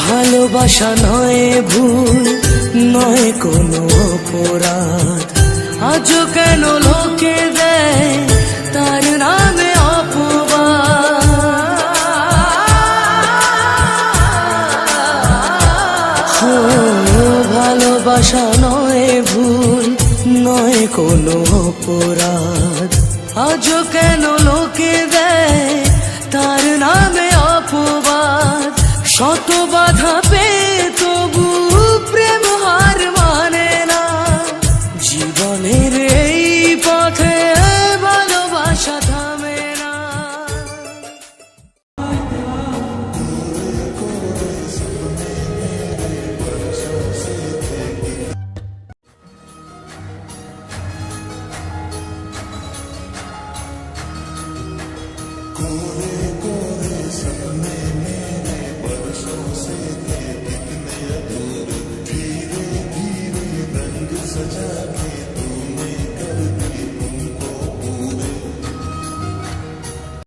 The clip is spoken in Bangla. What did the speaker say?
ভালোবাসা নয় ভুল, নয় কোনো অপরাধ, আজও কেন লোকে দেয় তার নামে অপবাদ। ভালোবাসা নয় ভুল, নয় কোনো অপরাধ, আজও কেন লোকে দেয় তার নামে অপবাদ। শত বাধা পেয়ে তবু প্রেম হার মানে না, জীবনের এই পথে ভালোবাসা থামে না। सपने मेरे बरसों से थे कितने अधूरे, धीरे धीरे रंग सजा के